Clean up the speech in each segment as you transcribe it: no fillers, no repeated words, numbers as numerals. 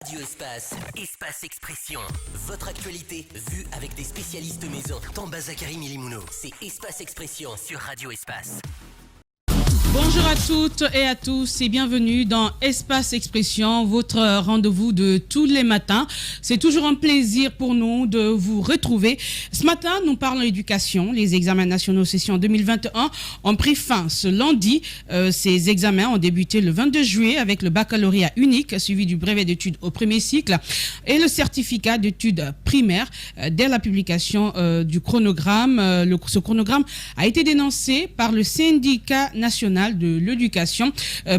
Radio Espace, Espace Expression. Votre actualité vue avec des spécialistes maison. Tamba Zakari Milimouno. C'est Espace Expression sur Radio Espace. Bonjour à toutes et à tous et bienvenue dans Espace Expression, votre rendez-vous de tous les matins. C'est toujours un plaisir pour nous de vous retrouver. Ce matin, nous parlons éducation. Les examens nationaux session 2021 ont pris fin ce lundi. Ces examens ont débuté le 22 juillet avec le baccalauréat unique suivi du brevet d'études au premier cycle et le certificat d'études primaires. Dès la publication du chronogramme, ce chronogramme a été dénoncé par le syndicat national de l'éducation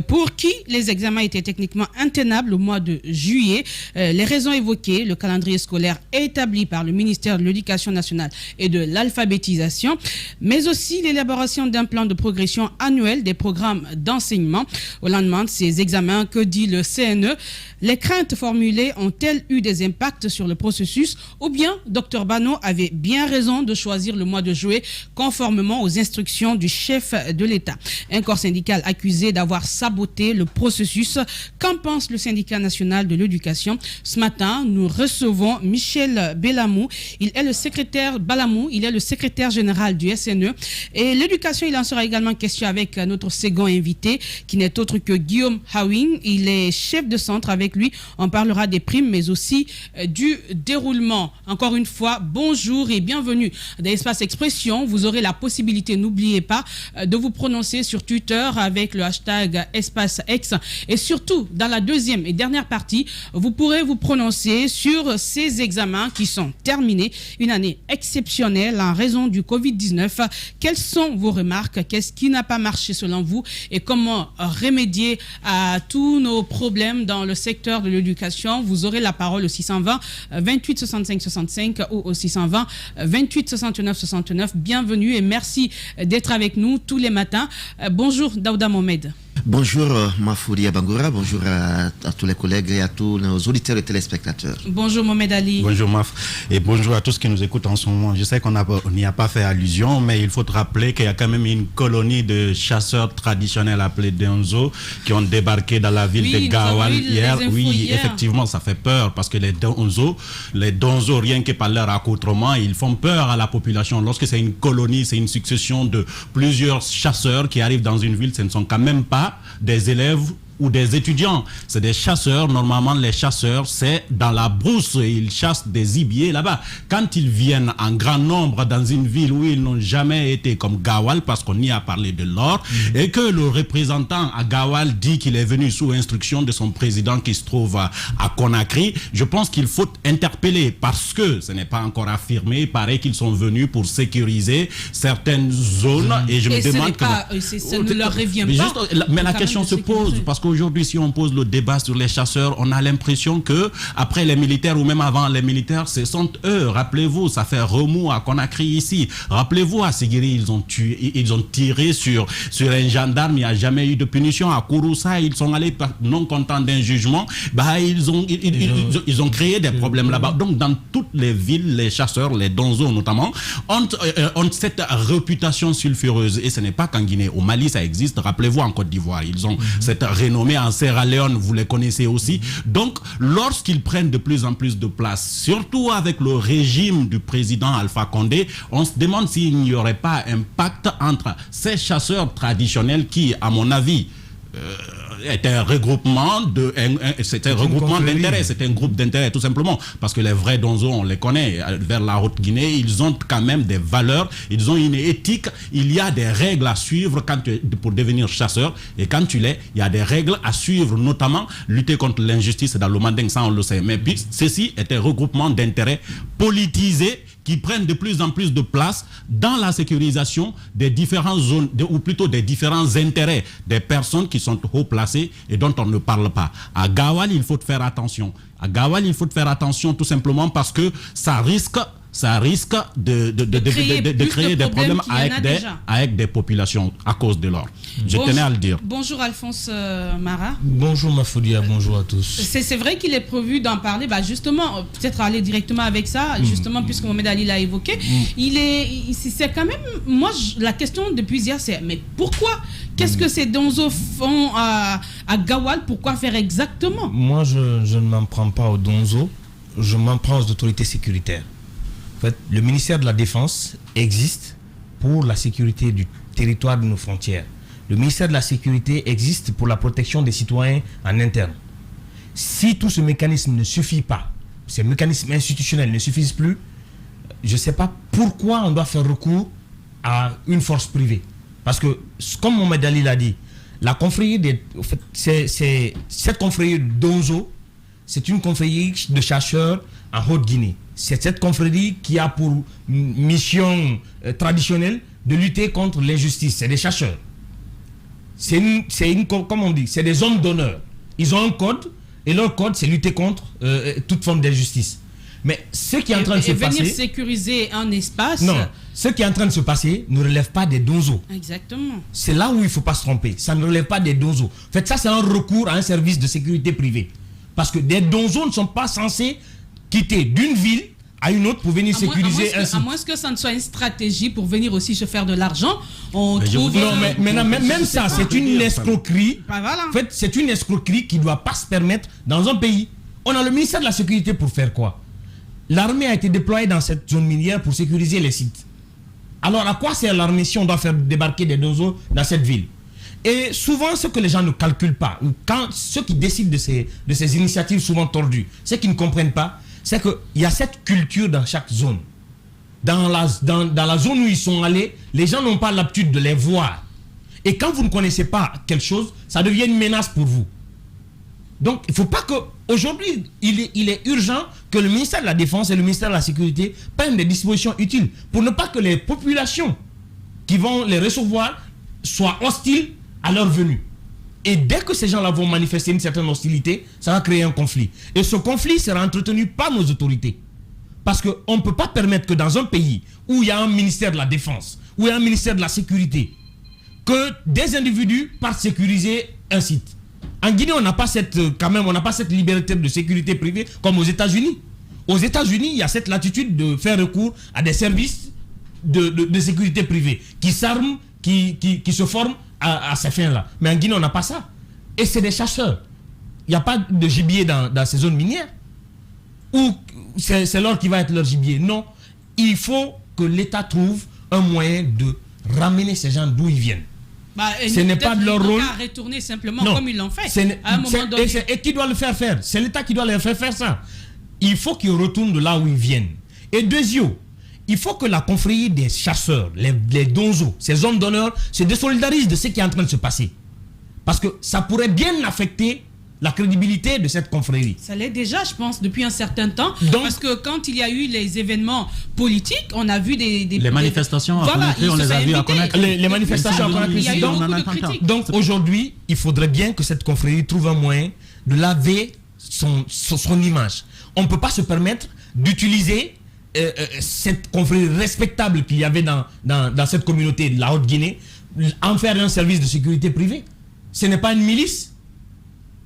pour qui les examens étaient techniquement intenables au mois de juillet. Les raisons évoquées, le calendrier scolaire établi par le ministère de l'Éducation nationale et de l'alphabétisation, mais aussi l'élaboration d'un plan de progression annuel des programmes d'enseignement. Au lendemain de ces examens, que dit le CNE? Les craintes formulées ont-elles eu des impacts sur le processus ou bien Dr Bano avait bien raison de choisir le mois de juillet conformément aux instructions du chef de l'État? Un corps syndical accusé d'avoir saboté le processus. Qu'en pense le syndicat national de l'éducation? Ce matin, nous recevons Michel Balamou. Il est le secrétaire général du SNE. Et l'éducation, il en sera également question avec notre second invité, qui n'est autre que Guillaume Hawing. Il est chef de centre. Avec lui, on parlera des primes, mais aussi du déroulement. Encore une fois, bonjour et bienvenue dans Espace Expression. Vous aurez la possibilité, n'oubliez pas, de vous prononcer sur Twitter avec le hashtag EspaceX. Et surtout, dans la deuxième et dernière partie, vous pourrez vous prononcer sur ces examens qui sont terminés. Une année exceptionnelle en raison du Covid-19. Quelles sont vos remarques? Qu'est-ce qui n'a pas marché selon vous? Et comment remédier à tous nos problèmes dans le secteur de l'éducation? Vous aurez la parole au 620 28 65 65 ou au 620 28 69 69. Bienvenue et merci d'être avec nous tous les matins. Bonjour Daouda Mohamed. Bonjour Mafouri Bangoura, bonjour à tous les collègues et à tous nos auditeurs et téléspectateurs. Bonjour Mohamed Ali. Bonjour Maf et bonjour à tous qui nous écoutent en ce moment. Je sais qu'on n'y a pas fait allusion, mais il faut te rappeler qu'il y a quand même une colonie de chasseurs traditionnels appelés Donzo qui ont débarqué dans la ville de Gawal hier. Oui, effectivement, ça fait peur parce que les Donzo, rien que par leur accoutrement, ils font peur à la population. Lorsque c'est une colonie, c'est une succession de plusieurs chasseurs qui arrivent dans une ville, ce ne sont quand même pas des élèves ou des étudiants, c'est des chasseurs. Normalement, les chasseurs, c'est dans la brousse, ils chassent des gibiers là-bas. Quand ils viennent en grand nombre dans une ville où ils n'ont jamais été, comme Gawal, parce qu'on y a parlé de l'or, et que le représentant à Gawal dit qu'il est venu sous instruction de son président qui se trouve à Conakry, je pense qu'il faut interpeller, parce que ce n'est pas encore affirmé. Il paraît qu'ils sont venus pour sécuriser certaines zones, et je me demande ça ne leur revient pas. Mais la question se pose, parce qu'aujourd'hui, si on pose le débat sur les chasseurs, on a l'impression que après les militaires ou même avant les militaires, ce sont eux. Rappelez-vous, ça fait remous à Conakry ici. Rappelez-vous, à Sigiri, ils ont tiré sur un gendarme, il n'y a jamais eu de punition. À Kouroussa, ils sont allés non contents d'un jugement, ils ont créé des problèmes là-bas. Donc, dans toutes les villes, les chasseurs, les donzos notamment, ont cette réputation sulfureuse. Et ce n'est pas qu'en Guinée. Au Mali, ça existe. Rappelez-vous, en Côte d'Ivoire, ils ont cette renommée. En Sierra Leone, vous les connaissez aussi. Donc, lorsqu'ils prennent de plus en plus de place, surtout avec le régime du président Alpha Condé, on se demande s'il n'y aurait pas un pacte entre ces chasseurs traditionnels qui, à mon avis, était un regroupement d'intérêts, c'était un groupe d'intérêts tout simplement, parce que les vrais donzos, on les connaît, vers la Haute-Guinée, ils ont quand même des valeurs, ils ont une éthique, il y a des règles à suivre pour devenir chasseur, et quand tu l'es, il y a des règles à suivre, notamment lutter contre l'injustice dans le Manding, ça on le sait, mais puis ceci est un regroupement d'intérêts politisés qui prennent de plus en plus de place dans la sécurisation des différentes zones, ou plutôt des différents intérêts des personnes qui sont haut placées et dont on ne parle pas. À Gawal, il faut faire attention. À Gawal, il faut faire attention tout simplement parce que ça risque ça risque de créer des problèmes avec des populations à cause de l'or. Je tenais à le dire. Bonjour Alphonse Mara. Bonjour Mafoudia, bonjour à tous. C'est vrai qu'il est prévu d'en parler, justement, peut-être aller directement avec ça, justement, puisque Mohamed Ali l'a évoqué. C'est quand même, moi, la question depuis hier, c'est, mais pourquoi? Qu'est-ce que ces donzos font à Gawal? Pourquoi faire exactement? Moi, je ne m'en prends pas aux donzos, je m'en prends aux autorités sécuritaires. En fait, le ministère de la Défense existe pour la sécurité du territoire de nos frontières. Le ministère de la Sécurité existe pour la protection des citoyens en interne. Si tout ce mécanisme ne suffit pas, ces mécanismes institutionnels ne suffisent plus, je ne sais pas pourquoi on doit faire recours à une force privée. Parce que, comme Mohamed Ali l'a dit, la confrérie cette confrérie d'Onzo, c'est une confrérie de chasseurs en Haute-Guinée. C'est cette confrérie qui a pour mission traditionnelle de lutter contre l'injustice. C'est des chasseurs. Comme on dit, c'est des hommes d'honneur. Ils ont un code, et leur code, c'est lutter contre toute forme d'injustice. Mais ce qui est en train de se passer... venir sécuriser un espace... Non, ce qui est en train de se passer ne relève pas des donzos. Exactement. C'est là où il ne faut pas se tromper. Ça ne relève pas des donzos. En fait, ça, c'est un recours à un service de sécurité privée. Parce que des donzos ne sont pas censés quitter d'une ville à une autre pour venir sécuriser un site. À moins que ça ne soit une stratégie pour venir aussi se faire de l'argent. On trouve... Non, mais même ça, c'est une escroquerie. Voilà. En fait, c'est une escroquerie qui ne doit pas se permettre dans un pays. On a le ministère de la Sécurité pour faire quoi? L'armée a été déployée dans cette zone minière pour sécuriser les sites. Alors, à quoi sert l'armée si on doit faire débarquer des donzos dans cette ville? Et souvent, ce que les gens ne calculent pas, ou ceux qui décident de ces initiatives souvent tordues, ce qu'ils ne comprennent pas, c'est qu'il y a cette culture dans chaque zone. Dans la zone où ils sont allés, les gens n'ont pas l'habitude de les voir. Et quand vous ne connaissez pas quelque chose, ça devient une menace pour vous. Donc, il ne faut pas que... Aujourd'hui, il est urgent que le ministère de la Défense et le ministère de la Sécurité prennent des dispositions utiles pour ne pas que les populations qui vont les recevoir soient hostiles à leur venue. Et dès que ces gens-là vont manifester une certaine hostilité, ça va créer un conflit. Et ce conflit sera entretenu par nos autorités. Parce qu'on ne peut pas permettre que dans un pays où il y a un ministère de la Défense, où il y a un ministère de la Sécurité, que des individus partent sécuriser un site. En Guinée, on n'a pas cette liberté de sécurité privée comme aux États-Unis. Aux États-Unis, il y a cette latitude de faire recours à des services de sécurité privée qui s'arment, qui se forment à ces fins-là. Mais en Guinée, on n'a pas ça. Et c'est des chasseurs. Il n'y a pas de gibier dans ces zones minières. Ou c'est l'or qui va être leur gibier. Non. Il faut que l'État trouve un moyen de ramener ces gens d'où ils viennent. Ce n'est pas de leur rôle. À retourner simplement comme ils l'ont fait. À un moment donné. Et qui doit le faire? C'est l'État qui doit leur faire ça. Il faut qu'ils retournent de là où ils viennent. Et deuxièmement, il faut que la confrérie des chasseurs, les donzos, ces hommes d'honneur, se désolidarisent de ce qui est en train de se passer. Parce que ça pourrait bien affecter la crédibilité de cette confrérie. Ça l'est déjà, je pense, depuis un certain temps. Donc, parce que quand il y a eu les événements politiques, on a vu les manifestations à Conakry, on les a vues à Conakry. Les manifestations à Conakry. Il y a eu beaucoup de critiques. Donc aujourd'hui, il faudrait bien que cette confrérie trouve un moyen de laver son image. On ne peut pas se permettre d'utiliser cette confrérie respectable qu'il y avait dans cette communauté de la Haute-Guinée, en faire un service de sécurité privée. Ce n'est pas une milice.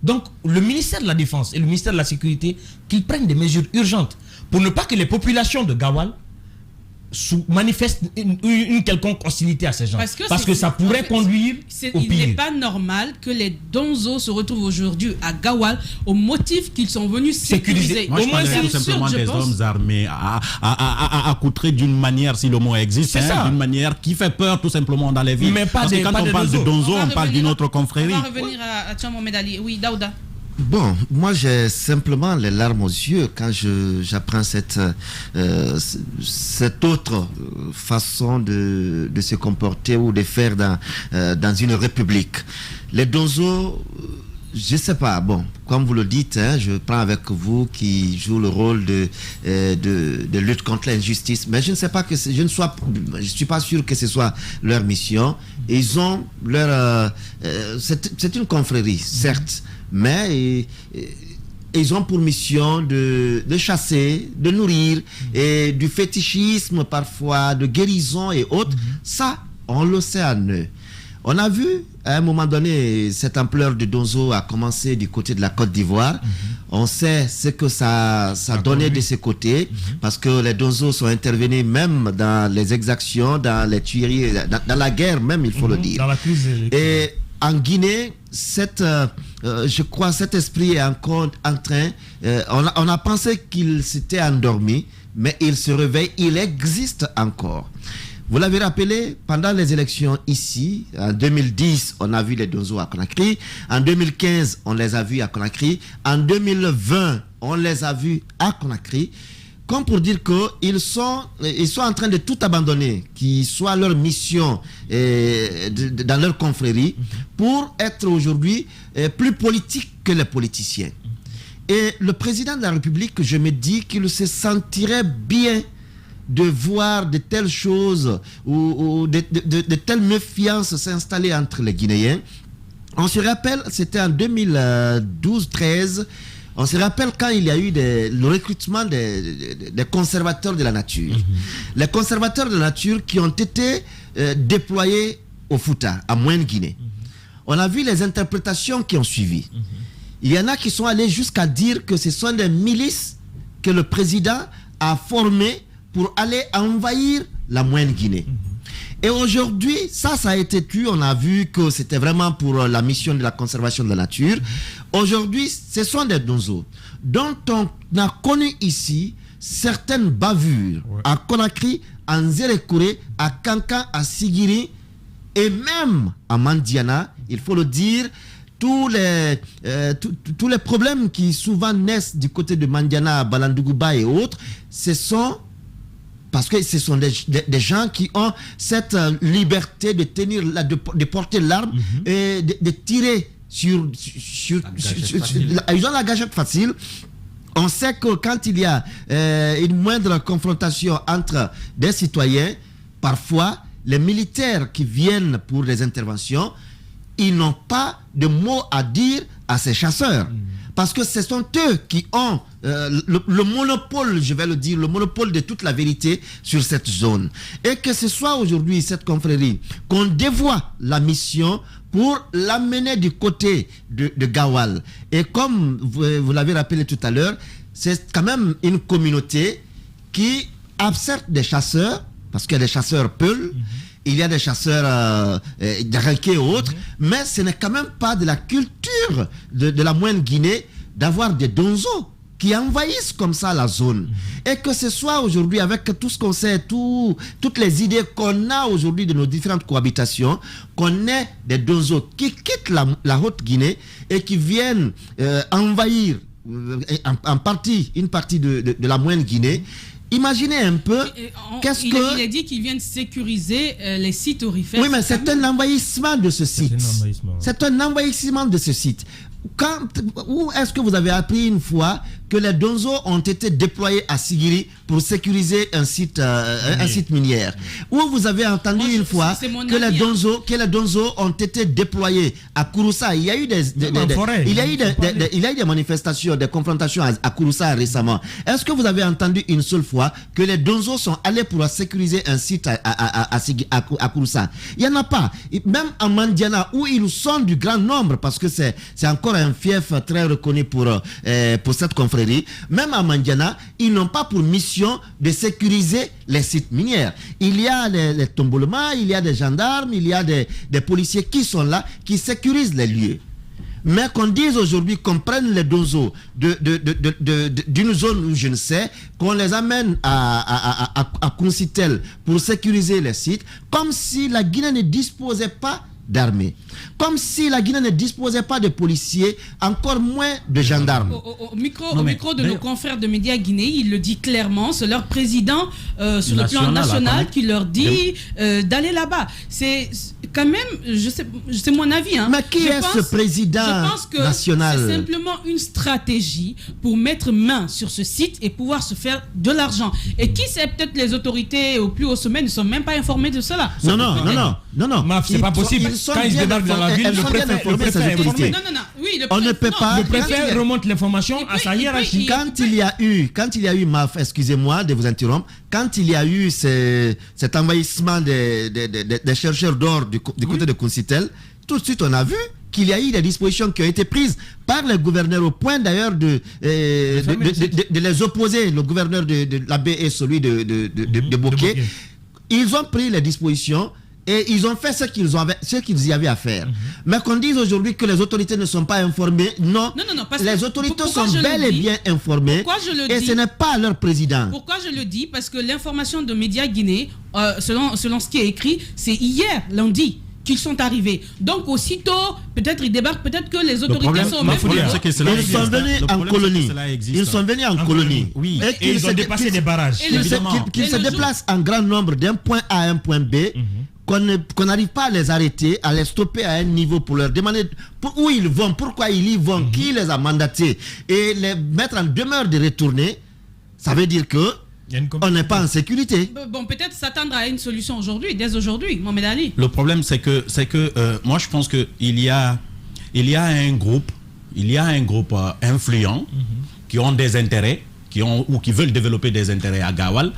Donc, le ministère de la Défense et le ministère de la Sécurité, qu'ils prennent des mesures urgentes pour ne pas que les populations de Gawal manifestent une quelconque hostilité à ces gens. Parce que ça pourrait conduire au pire. Il n'est pas normal que les donzos se retrouvent aujourd'hui à Gawal au motif qu'ils sont venus sécuriser. Moi, je parlerais tout simplement des hommes armés accoutrés d'une manière, si le mot existe, d'une manière qui fait peur tout simplement dans les villes. Mais parce que quand on parle de donzos, on parle d'une autre confrérie. On va revenir à Tian Mohamed Ali. Oui, Daouda. Bon, moi j'ai simplement les larmes aux yeux quand j'apprends cette autre façon de se comporter ou de faire dans une république. Les donzos, je sais pas, bon, comme vous le dites, je prends avec vous qui joue le rôle de lutte contre l'injustice, mais je ne sais pas que je suis pas sûr que ce soit leur mission. Ils ont leur, c'est une confrérie, certes, mais ils ont pour mission de chasser, de nourrir, et du fétichisme parfois, de guérison et autres. Ça, on le sait en eux. On a vu, à un moment donné, cette ampleur de Donzo a commencé du côté de la Côte d'Ivoire. On sait ce que ça donnait de ces côtés, parce que les Donzo sont intervenus même dans les exactions, dans les tueries, dans la guerre même, il faut le dire. Dans la crise. Et en Guinée, je crois cet esprit est encore en train... on a pensé qu'il s'était endormi, mais il se réveille, il existe encore. Vous l'avez rappelé, pendant les élections ici, en 2010, on a vu les Donzo à Conakry. En 2015, on les a vus à Conakry. En 2020, on les a vus à Conakry. Comme pour dire qu'ils sont en train de tout abandonner, qui soit leur mission dans leur confrérie, pour être aujourd'hui plus politique que les politiciens. Et le président de la République, je me dis qu'il se sentirait bien de voir de telles choses ou de telles méfiances s'installer entre les Guinéens. On se rappelle, c'était en 2012-13, on se rappelle quand il y a eu le recrutement des conservateurs de la nature. Les conservateurs de la nature qui ont été déployés au Fouta, à Moyenne-Guinée. On a vu les interprétations qui ont suivi. Il y en a qui sont allés jusqu'à dire que ce sont des milices que le président a formées pour aller envahir la Moyenne-Guinée. Et aujourd'hui, ça a été tué. On a vu que c'était vraiment pour la mission de la conservation de la nature. Aujourd'hui, ce sont des Donzo dont on a connu ici certaines bavures à Conakry, à Nzérékouré, à Kankan, à Sigiri et même à Mandiana. Il faut le dire, tous les problèmes qui souvent naissent du côté de Mandiana, Balandougouba et autres, parce que ce sont des gens qui ont cette liberté de tenir, de porter l'arme et de tirer sur ils ont la gâchette facile. On sait que quand il y a une moindre confrontation entre des citoyens, parfois les militaires qui viennent pour les interventions, ils n'ont pas de mots à dire à ces chasseurs. Parce que ce sont eux qui ont le monopole, je vais le dire, le monopole de toute la vérité sur cette zone. Et que ce soit aujourd'hui cette confrérie, qu'on dévoie la mission pour l'amener du côté de Gawal. Et comme vous l'avez rappelé tout à l'heure, c'est quand même une communauté qui a certes des chasseurs, parce qu'il y a des chasseurs Peul, il y a des chasseurs d'Aranké et autres, mais ce n'est quand même pas de la culture de la Moyenne-Guinée d'avoir des Donzo qui envahissent comme ça la zone. Et que ce soit aujourd'hui, avec tout ce qu'on sait, toutes les idées qu'on a aujourd'hui de nos différentes cohabitations, qu'on ait des Donzo qui quittent la Haute-Guinée et qui viennent envahir une partie de la Moyenne-Guinée. Imaginez un peu, il a dit qu'ils viennent sécuriser les sites aurifères. Oui, mais c'est un envahissement de ce site. C'est un envahissement de ce site. Où est-ce que vous avez appris une fois que les Donzo ont été déployés à Sigiri pour sécuriser un site minier? Où vous avez entendu une fois que les Donzo ont été déployés à Kouroussa? Il y a eu des manifestations, des confrontations à Kouroussa récemment. Est-ce que vous avez entendu une seule fois que les Donzo sont allés pour sécuriser un site à Kouroussa? Il n'y en a pas. Même à Mandiana, où ils sont du grand nombre, parce que c'est encore un fief très reconnu pour cette confrérie, même à Mandiana, ils n'ont pas pour mission de sécuriser les sites miniers. Il y a les tombolements, il y a des gendarmes, il y a des policiers qui sont là, qui sécurisent les lieux. Mais qu'on dise aujourd'hui qu'on prenne les Donzo d'une zone où je ne sais, qu'on les amène à Kounsitel pour sécuriser les sites, comme si la Guinée ne disposait pas d'armée. Comme si la Guinée ne disposait pas de policiers, encore moins de gendarmes. Au micro de nos confrères de médias guinéens, il le dit clairement, c'est leur président sur le plan national qui leur dit d'aller là-bas. C'est quand même, c'est mon avis. Hein. Mais qui est ce président national? C'est simplement une stratégie pour mettre main sur ce site et pouvoir se faire de l'argent. Et qui sait, peut-être les autorités au plus haut sommet ne sont même pas informées de cela. Non. Non. C'est pas possible. Quand ils débarquent dans la ville, le préfet est informé. Non. Oui, On ne peut pas. Le préfet remonte l'information à sa hiérarchie. Quand il y a eu, Maf, excusez-moi de vous interrompre, quand il y a eu cet envahissement des chercheurs d'or du côté de Councitel, tout de suite on a vu qu'il y a eu des dispositions qui ont été prises par les gouverneurs au point d'ailleurs de les opposer, le gouverneur de la baie et celui de Bokeh. Ils ont pris les dispositions et ils ont fait ce qu'ils y avaient à faire. Mais qu'on dise aujourd'hui que les autorités ne sont pas informées, non. Parce les que autorités sont bel et bien informées et ce n'est pas leur président. Pourquoi je le dis? Parce que l'information de Média Guinée, selon ce qui est écrit, c'est hier, lundi, qu'ils sont arrivés. Donc aussitôt, peut-être ils débarquent, peut-être que les autorités sont même... Ils sont venus en colonie. Ils sont venus en colonie. Oui. Et ils ont dépassé des barrages. Qu'ils se déplacent en grand nombre d'un point A à un point B, qu'on n'arrive pas à les arrêter, à les stopper à un niveau pour leur demander où ils vont, pourquoi ils y vont, qui les a mandatés, et les mettre en demeure de retourner, ça veut dire que on n'est pas en sécurité. Bon, peut-être s'attendre à une solution aujourd'hui, dès aujourd'hui, Mohamed Ali. Le problème, c'est que moi, je pense qu'il y a un groupe influent qui ont des intérêts, ou qui veulent développer des intérêts à Gawal,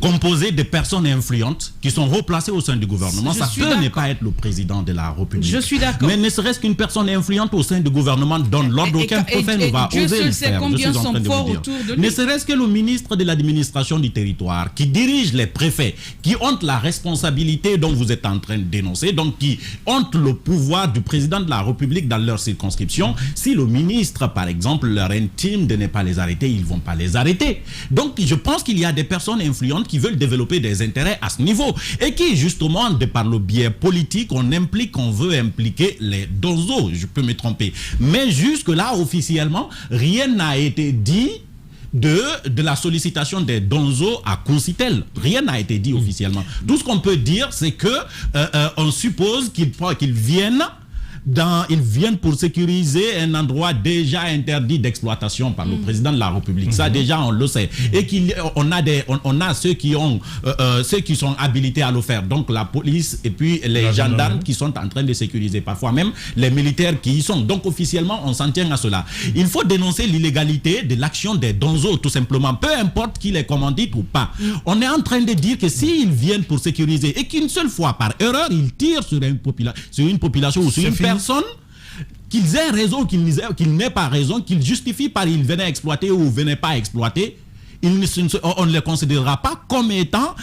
composé de personnes influentes qui sont replacées au sein du gouvernement. Ça peut ne pas être le président de la République. Je suis d'accord. Mais ne serait-ce qu'une personne influente au sein du gouvernement donne l'ordre d'aucun préfet ne va oser le faire. Combien sont forts autour de lui. Ne serait-ce que le ministre de l'administration du territoire qui dirige les préfets, qui ont la responsabilité dont vous êtes en train de dénoncer, donc qui ont le pouvoir du président de la République dans leur circonscription. Si le ministre, par exemple, leur intime de ne pas les arrêter, ils ne vont pas les arrêter. Donc je pense qu'il y a des personnes influentes qui veulent développer des intérêts à ce niveau et qui justement, de par le biais politique, on veut impliquer les donzos. Je peux me tromper, mais jusque là officiellement rien n'a été dit de la sollicitation des donzos à Councitel. Rien n'a été dit officiellement. Tout ce qu'on peut dire, c'est que on suppose qu'ils viennent pour sécuriser un endroit déjà interdit d'exploitation par le président de la République. Ça déjà on le sait. Et on a ceux qui sont habilités à le faire. Donc la police et puis les gendarmes qui sont en train de sécuriser. Parfois même les militaires qui y sont. Donc officiellement on s'en tient à cela. Il faut dénoncer l'illégalité de l'action des donzos tout simplement. Peu importe qui les commandite ou pas. On est en train de dire que s'ils viennent pour sécuriser et qu'une seule fois par erreur ils tirent sur une population ou sur une personne, qu'ils aient raison, qu'ils n'aient pas raison, qu'ils justifient par ils venaient exploiter ou venaient pas exploiter, on ne les considérera pas comme étant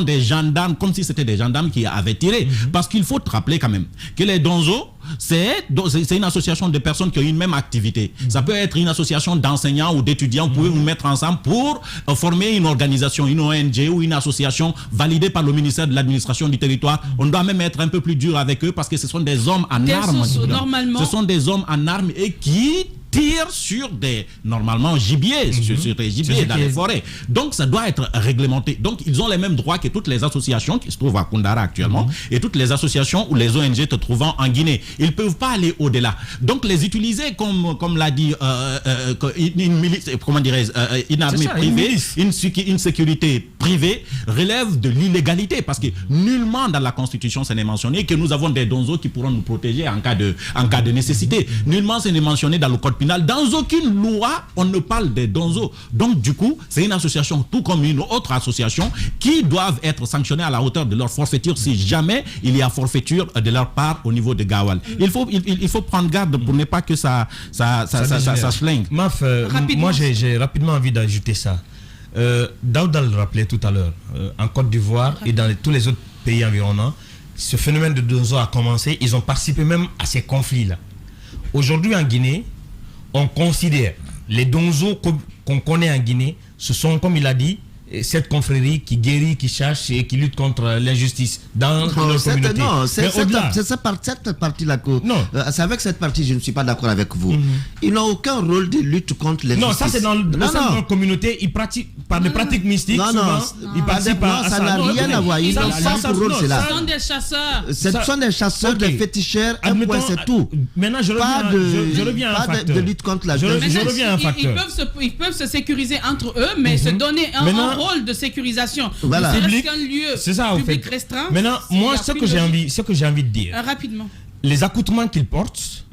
des gendarmes, comme si c'était des gendarmes qui avaient tiré. Parce qu'il faut te rappeler quand même que les donzos, c'est une association de personnes qui ont une même activité. Ça peut être une association d'enseignants ou d'étudiants. Vous pouvez vous mettre ensemble pour former une organisation, une ONG ou une association validée par le ministère de l'administration du territoire. On doit même être un peu plus dur avec eux parce que ce sont des hommes en armes. Normalement. Ce sont des hommes en armes et qui tirent sur des, normalement, gibiers, sur des gibiers dans les forêts. Donc, ça doit être réglementé. Donc, ils ont les mêmes droits que toutes les associations qui se trouvent à Koundara actuellement et toutes les associations ou les ONG te trouvant en Guinée. Ils ne peuvent pas aller au-delà. Donc, les utiliser comme l'a dit une milice, comment dirais-je, une armée privée, une sécurité privée relève de l'illégalité parce que nullement dans la Constitution, ce n'est mentionné que nous avons des donzos qui pourront nous protéger en cas de nécessité. Nullement, ce n'est mentionné dans le code pénal. Dans aucune loi, on ne parle des donzos. Donc, du coup, c'est une association, tout comme une autre association, qui doivent être sanctionnées à la hauteur de leur forfaiture si jamais il y a forfaiture de leur part au niveau de Gawal. Il faut prendre garde pour ne pas que ça se flingue. Maf, moi, j'ai rapidement envie d'ajouter ça. Daouda le rappelait tout à l'heure. En Côte d'Ivoire et dans tous les autres pays environnants, ce phénomène de donzos a commencé. Ils ont participé même à ces conflits-là. Aujourd'hui, en Guinée, on considère les donzos qu'on connaît en Guinée, ce sont, comme il a dit, cette confrérie qui guérit, qui cherche et qui lutte contre l'injustice dans leur communauté. Non, c'est cette partie-là que... Non. C'est avec cette partie je ne suis pas d'accord avec vous. Ils n'ont aucun rôle de lutte contre l'injustice. Non, ça c'est dans leur communauté. Ils pratiquent par des pratiques mystiques. Ils participent à ça n'a rien à voir. Ils n'ont pas ce rôle, c'est là. Ce sont des chasseurs. Ce sont des chasseurs, des féticheurs, un point, c'est tout. Maintenant, je reviens à un facteur. Pas de lutte contre la justice. Je reviens à un facteur. Ils peuvent se sécuriser entre eux, mais se donner un rôle de sécurisation. Voilà. Public, qu'un lieu c'est ça, public fait. restreint. Maintenant, moi, ce que j'ai envie de dire, rapidement. les accoutrements qu'ils portent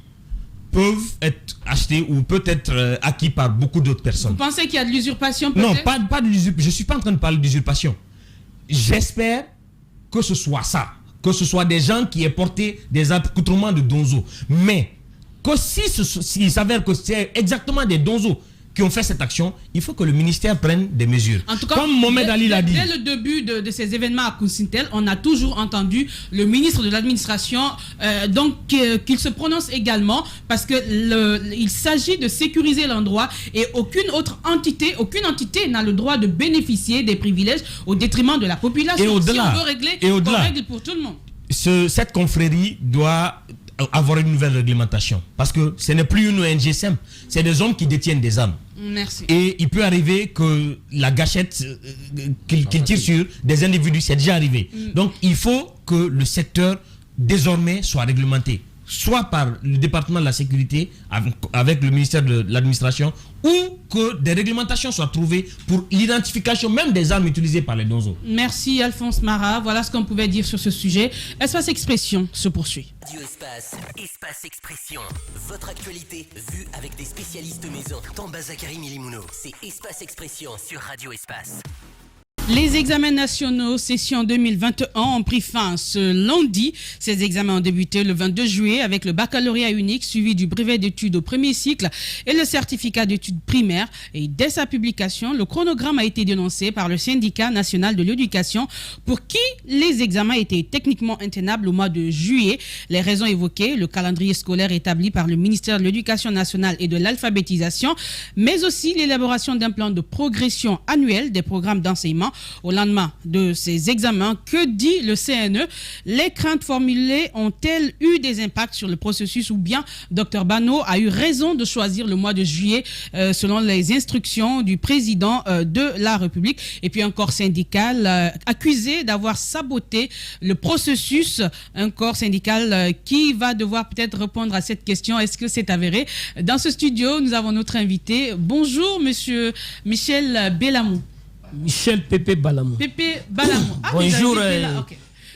peuvent être achetés ou peut être acquis par beaucoup d'autres personnes. Vous pensez qu'il y a de l'usurpation peut-être? Non, pas de l'usurpation. Je suis pas en train de parler d'usurpation. J'espère que ce soit ça, que ce soit des gens qui aient porté des accoutrements de donzo, mais que s'il s'avère que c'est exactement des donzos qui ont fait cette action, il faut que le ministère prenne des mesures. En tout cas, comme Mohamed Ali l'a dit. Dès le début de ces événements à Koussintel, on a toujours entendu le ministre de l'administration qu'il se prononce également parce que il s'agit de sécuriser l'endroit et aucune entité n'a le droit de bénéficier des privilèges au détriment de la population. Et au-delà, si on veut régler, on règle pour tout le monde. Cette confrérie doit avoir une nouvelle réglementation parce que ce n'est plus une ONG simple, c'est des hommes qui détiennent des armes. Merci. Et il peut arriver que la gâchette qu'ils tirent sur des individus, c'est déjà arrivé. Donc il faut que le secteur désormais soit réglementé, soit par le département de la sécurité avec le ministère de l'administration, ou que des réglementations soient trouvées pour l'identification même des armes utilisées par les donzos. Merci Alphonse Mara, voilà ce qu'on pouvait dire sur ce sujet. Espace Expression se poursuit. Radio Espace Expression. Votre actualité vue avec des spécialistes maison. Tamba Zakari Milimouno. C'est Espace Expression sur Radio Espace. Les examens nationaux session 2021 ont pris fin ce lundi. Ces examens ont débuté le 22 juillet avec le baccalauréat unique suivi du brevet d'études au premier cycle et le certificat d'études primaires. Et dès sa publication, le chronogramme a été dénoncé par le syndicat national de l'éducation pour qui les examens étaient techniquement intenables au mois de juillet. Les raisons évoquées, le calendrier scolaire établi par le ministère de l'Éducation nationale et de l'alphabétisation, mais aussi l'élaboration d'un plan de progression annuel des programmes d'enseignement. Au lendemain de ces examens, que dit le CNE? Les craintes formulées ont-elles eu des impacts sur le processus ou bien Dr Bano a eu raison de choisir le mois de juillet selon les instructions du président de la République? Et puis un corps syndical accusé d'avoir saboté le processus, un corps syndical qui va devoir peut-être répondre à cette question. Est-ce que c'est avéré? Dans ce studio, nous avons notre invité. Bonjour, monsieur Michel Bellamou. Michel Pépé Balamou. Pépé Balamou. Ah, bonjour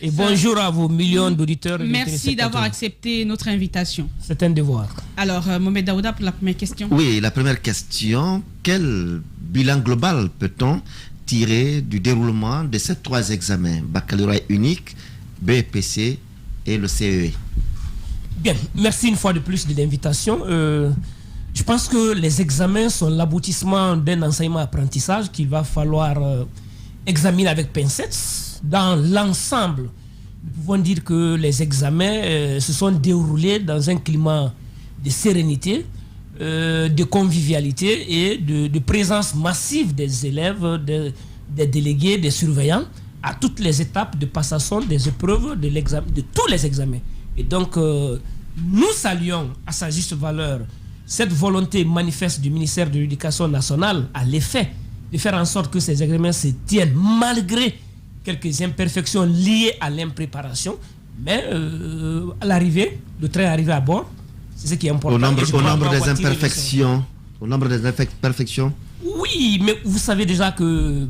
et bonjour à vos millions d'auditeurs. Merci d'avoir accepté notre invitation. C'est un devoir. Alors, Mohamed Daouda, pour la première question. Oui, la première question, quel bilan global peut-on tirer du déroulement de ces trois examens, baccalauréat unique, BEPC et le CEE? Bien, merci une fois de plus de l'invitation. Je pense que les examens sont l'aboutissement d'un enseignement-apprentissage qu'il va falloir examiner avec pincettes. Dans l'ensemble, nous pouvons dire que les examens se sont déroulés dans un climat de sérénité, de convivialité et de présence massive des élèves, des délégués, des surveillants à toutes les étapes de passation des épreuves de tous les examens. Et donc, nous saluons à sa juste valeur cette volonté manifeste du ministère de l'Éducation nationale à l'effet de faire en sorte que ces examens se tiennent malgré quelques imperfections liées à l'impréparation. Mais à l'arrivée, le train est arrivé à bord. C'est ce qui est important. Au nombre des imperfections. Oui, mais vous savez déjà que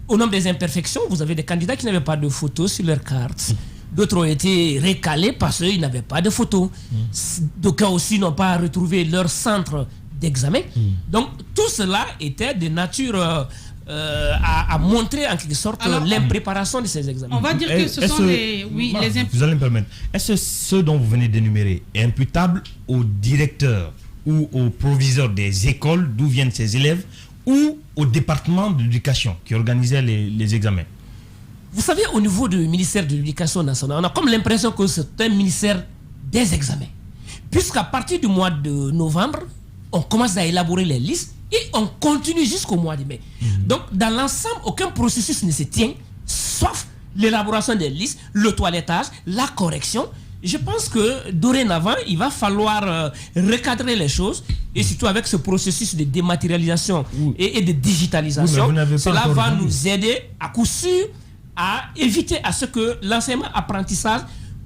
au nombre des imperfections, vous avez des candidats qui n'avaient pas de photos sur leur carte. D'autres ont été recalés parce qu'ils n'avaient pas de photos. D'aucuns aussi n'ont pas retrouvé leur centre d'examen. Donc tout cela était de nature à montrer en quelque sorte l'impréparation de ces examens. On va dire que ce sont les vous allez me permettre. Est-ce que ce dont vous venez d'énumérer est imputable au directeur ou au proviseur des écoles d'où viennent ces élèves ou au département de l'éducation qui organisait les examens? Vous savez, au niveau du ministère de l'Éducation nationale, on a comme l'impression que c'est un ministère des examens. Puisqu'à partir du mois de novembre, on commence à élaborer les listes et on continue jusqu'au mois de mai. Donc, dans l'ensemble, aucun processus ne se tient, sauf l'élaboration des listes, le toilettage, la correction. Je pense que dorénavant, il va falloir recadrer les choses et surtout avec ce processus de dématérialisation et de digitalisation. Cela va nous aider à coup sûr à éviter à ce que l'enseignement-apprentissage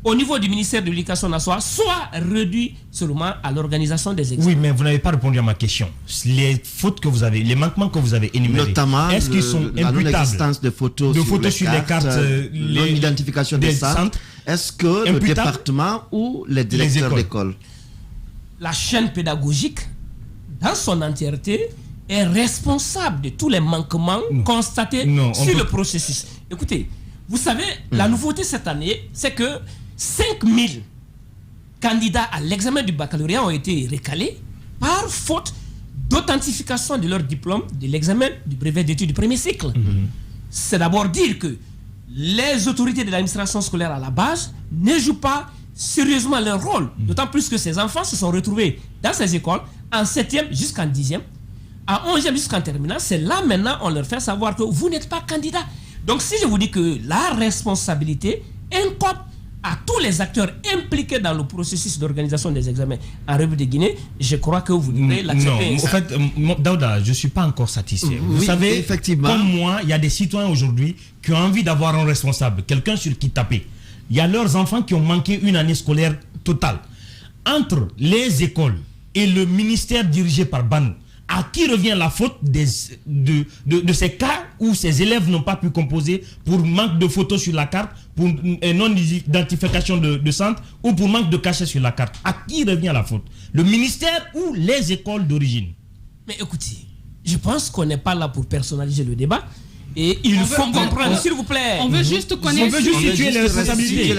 au niveau du ministère de l'Éducation nationale soit réduit seulement à l'organisation des examens. Oui, mais vous n'avez pas répondu à ma question. Les fautes que vous avez, les manquements que vous avez énumérés, notamment est-ce qu'ils sont la imputables non-existence de photos sur les cartes, non-identification des centres. Est-ce que le département ou les directeurs d'école? La chaîne pédagogique, dans son entièreté, est responsable de tous les manquements constatés sur le processus. Écoutez, vous savez, la nouveauté cette année, c'est que 5000 candidats à l'examen du baccalauréat ont été recalés par faute d'authentification de leur diplôme de l'examen du brevet d'études du premier cycle. C'est d'abord dire que les autorités de l'administration scolaire à la base ne jouent pas sérieusement leur rôle. D'autant plus que ces enfants se sont retrouvés dans ces écoles en 7e jusqu'en 10e, en 11e jusqu'en terminale. C'est là maintenant on leur fait savoir que vous n'êtes pas candidat. Donc si je vous dis que la responsabilité incombe à tous les acteurs impliqués dans le processus d'organisation des examens en République de Guinée, je crois que vous devrez l'accepter. Non, en fait, Daouda, je ne suis pas encore satisfait. Vous savez, effectivement, comme moi, il y a des citoyens aujourd'hui qui ont envie d'avoir un responsable, quelqu'un sur qui taper. Il y a leurs enfants qui ont manqué une année scolaire totale. Entre les écoles et le ministère dirigé par Banou, à qui revient la faute de ces cas où ces élèves n'ont pas pu composer pour manque de photos sur la carte, pour non-identification de centre ou pour manque de cachet sur la carte? À qui revient la faute? Le ministère ou les écoles d'origine? Mais écoutez, je pense qu'on n'est pas là pour personnaliser le débat. Et il faut comprendre, s'il vous plaît. On veut juste connaître. On veut juste situer les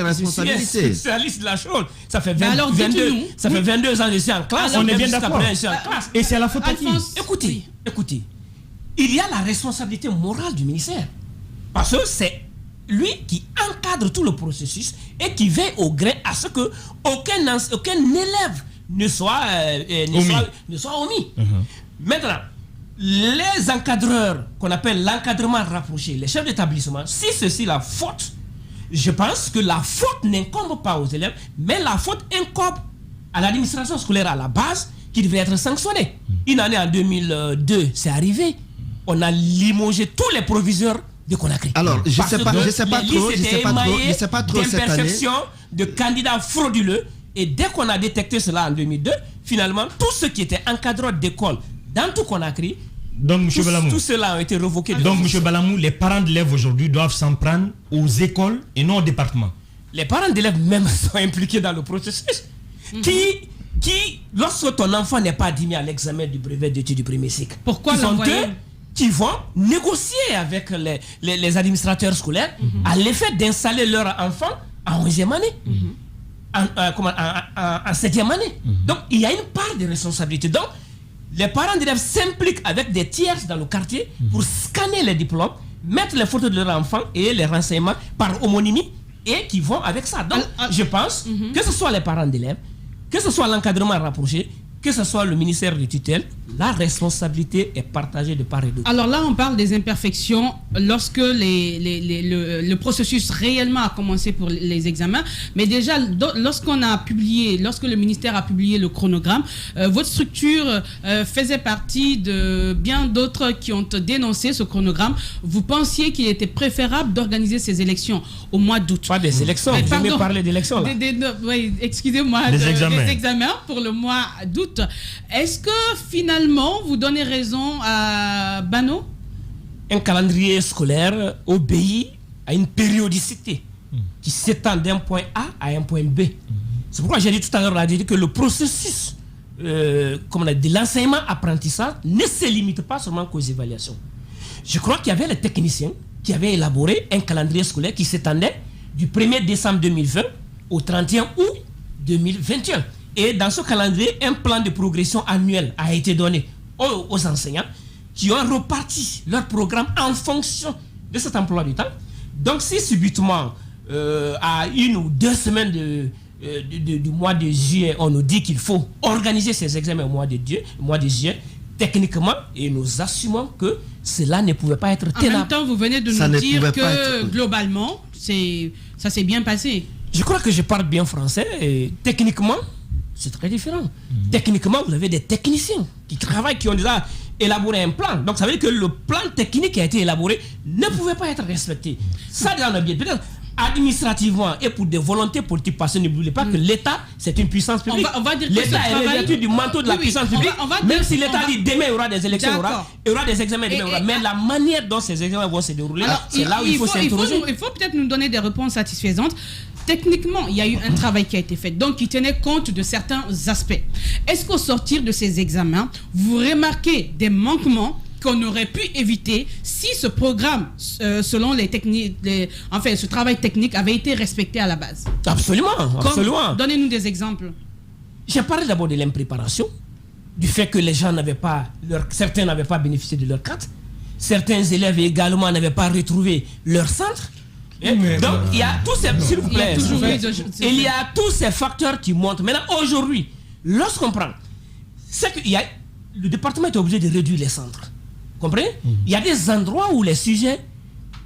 responsabilités. C'est la liste de la chose. Ça fait 22 ans que je suis en classe. On est bien d'accord. Et c'est la faute à qui? Écoutez. Il y a la responsabilité morale du ministère. Parce que c'est lui qui encadre tout le processus et qui veille au grain à ce que aucun élève ne soit omis. Maintenant, les encadreurs qu'on appelle l'encadrement rapproché, les chefs d'établissement, si ceci la faute, je pense que la faute n'incombe pas aux élèves, mais la faute incombe à l'administration scolaire à la base qui devrait être sanctionnée. Une année en 2002, c'est arrivé. On a limogé tous les proviseurs de Conakry. Alors, je sais pas trop cette année. De candidats frauduleux. Et dès qu'on a détecté cela en 2002, finalement, tous ceux qui étaient encadreurs d'école dans tout Conakry, tout cela a été révoqué. Donc, M. Balamou, les parents d'élèves aujourd'hui doivent s'en prendre aux écoles et non au département. Les parents d'élèves même sont impliqués dans le processus. Qui, lorsque ton enfant n'est pas admis à l'examen du brevet d'études du premier cycle, pourquoi sont eux qui vont négocier avec les administrateurs scolaires à l'effet d'installer leur enfant en 11e année, en 7e année. Donc, il y a une part de responsabilité. Donc, les parents d'élèves s'impliquent avec des tiers dans le quartier pour scanner les diplômes, mettre les photos de leurs enfants et les renseignements par homonymie et qui vont avec ça. Donc, je pense que ce soit les parents d'élèves, que ce soit l'encadrement rapproché, que ce soit le ministère de tutelle, la responsabilité est partagée de part et d'autre. Alors là, on parle des imperfections lorsque le processus réellement a commencé pour les examens. Mais déjà, lorsque le ministère a publié le chronogramme, votre structure faisait partie de bien d'autres qui ont dénoncé ce chronogramme. Vous pensiez qu'il était préférable d'organiser ces élections au mois d'août. Pas des élections, vous aimez parler d'élections là. Oui, excusez-moi, des examens pour le mois d'août. Est-ce que finalement vous donnez raison à Bano? Un calendrier scolaire obéit à une périodicité qui s'étend d'un point A à un point B. C'est pourquoi j'ai dit tout à l'heure que le processus de l'enseignement-apprentissage ne se limite pas seulement qu'aux évaluations. Je crois qu'il y avait les techniciens qui avaient élaboré un calendrier scolaire qui s'étendait du 1er décembre 2020 au 31 août 2021. Et dans ce calendrier, un plan de progression annuel a été donné aux enseignants qui ont reparti leur programme en fonction de cet emploi du temps. Donc si subitement, à 1 ou 2 semaines du mois de juillet, on nous dit qu'il faut organiser ces examens au mois de juillet, techniquement, et nous assumons que cela ne pouvait pas être tenable. En même temps, vous venez de nous dire que globalement, ça s'est bien passé. Je crois que je parle bien français et techniquement, c'est très différent. Techniquement, vous avez des techniciens qui travaillent, qui ont déjà élaboré un plan. Donc, ça veut dire que le plan technique qui a été élaboré ne pouvait pas être respecté. Ça, dans le biais. Peut-être administrativement et pour des volontés politiques, parce que n'oubliez pas que l'État, c'est une puissance publique. On va dire que l'État ce est travail- revêtu du manteau de la Oui, puissance publique. on va Même dire- si l'État on va- dit demain il y aura des élections, D'accord. il y aura des examens, demain, il y aura. Mais la manière dont ces examens vont se dérouler, Alors, c'est là où il faut s'interroger. il faut peut-être nous donner des réponses satisfaisantes. Techniquement, il y a eu un travail qui a été fait, donc qui tenait compte de certains aspects. Est-ce qu'au sortir de ces examens, vous remarquez des manquements qu'on aurait pu éviter si ce programme, selon les techniques, ce travail technique avait été respecté à la base? Absolument, absolument. Donnez-nous des exemples. J'ai parlé d'abord de l'impréparation, du fait que les gens certains n'avaient pas bénéficié de leur carte, certains élèves également n'avaient pas retrouvé leur centre. Donc il y a tous ces, s'il vous plaît, il y a tous ces facteurs qui montrent. Maintenant aujourd'hui, lorsqu'on prend, c'est que le département est obligé de réduire les centres. Comprenez? Il y a des endroits où les sujets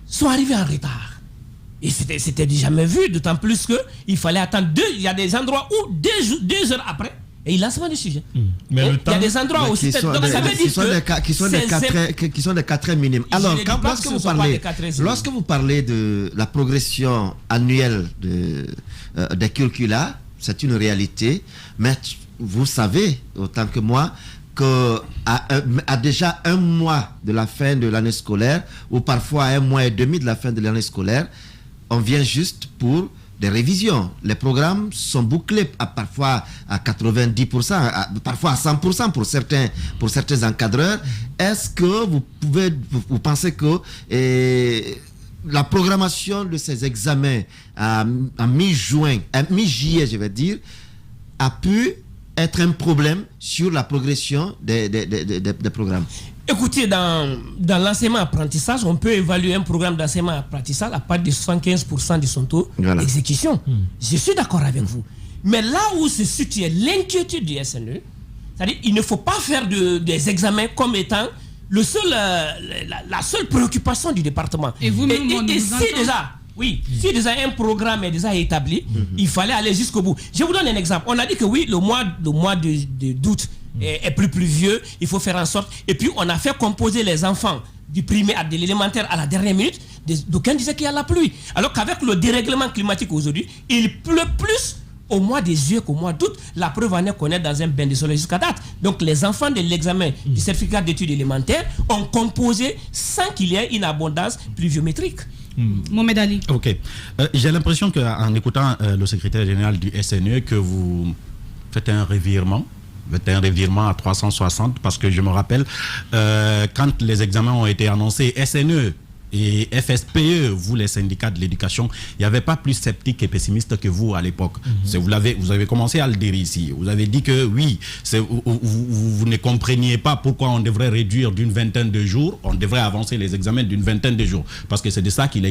sont arrivés en retard. Et c'était jamais vu, d'autant plus qu'il fallait attendre il y a des endroits où 2 heures après, et il lancement du sujet. Mais le il y temps, a des endroits aussi. Donc ça veut dire qui sont des 4 heures minimes. Alors, lorsque vous parlez de la progression annuelle des curricula, c'est une réalité, mais vous savez, autant que moi, qu'à déjà 1 mois de la fin de l'année scolaire, ou parfois à 1 mois et demi de la fin de l'année scolaire, on vient juste pour des révisions. Les programmes sont bouclés, parfois à 90%, parfois à 100% pour certains encadreurs. Est-ce que vous pensez que la programmation de ces examens en mi-juillet, je vais dire, a pu être un problème sur la progression des programmes? Écoutez, dans l'enseignement-apprentissage, on peut évaluer un programme d'enseignement-apprentissage à partir de 75% de son taux d'exécution. Je suis d'accord avec vous. Mais là où se situe l'inquiétude du SNE, c'est-à-dire qu'il ne faut pas faire des examens comme étant la seule préoccupation du département. Et si déjà un programme est déjà établi, il fallait aller jusqu'au bout. Je vous donne un exemple. On a dit que oui, le mois d'août est plus pluvieux, il faut faire en sorte. Et puis on a fait composer les enfants du primaire, de l'élémentaire à la dernière minute. D'aucuns disaient qu'il y a la pluie. Alors qu'avec le dérèglement climatique aujourd'hui, il pleut plus au mois de juillet qu'au mois d'août. La preuve en est qu'on est dans un bain de soleil jusqu'à date. Donc les enfants de l'examen du certificat d'études élémentaires ont composé sans qu'il y ait une abondance pluviométrique. Mohamed Ali. Ok. J'ai l'impression qu'en écoutant le secrétaire général du SNE, que vous faites un revirement à 360, parce que je me rappelle, quand les examens ont été annoncés, SNE et FSPE, vous les syndicats de l'éducation, il n'y avait pas plus sceptique et pessimiste que vous à l'époque. Vous avez commencé à le dire ici. Vous avez dit que oui, vous ne compreniez pas pourquoi on devrait réduire d'une vingtaine de jours, on devrait avancer les examens d'une vingtaine de jours, parce que c'est de ça qu'il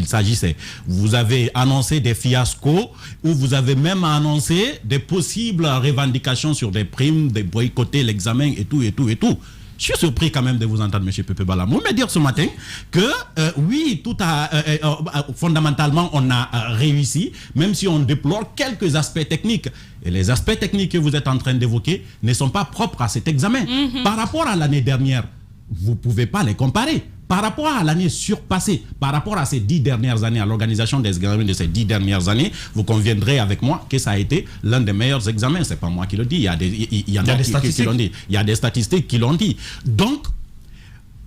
s'agissait. Vous avez annoncé des fiascos, ou vous avez même annoncé des possibles revendications sur des primes, de boycotter l'examen et tout. Je suis surpris quand même de vous entendre, M. Pepe Bala. Vous me dire ce matin que oui, fondamentalement, on a réussi, même si on déplore quelques aspects techniques. Et les aspects techniques que vous êtes en train d'évoquer ne sont pas propres à cet examen. Par rapport à l'année dernière, vous ne pouvez pas les comparer. Par rapport à l'année surpassée, par rapport à ces 10 dernières années, à l'organisation des examens de ces 10 dernières années, vous conviendrez avec moi que ça a été l'un des meilleurs examens. C'est pas moi qui le dis, il y a des statistiques qui l'ont dit. Il y a des statistiques qui l'ont dit. Donc,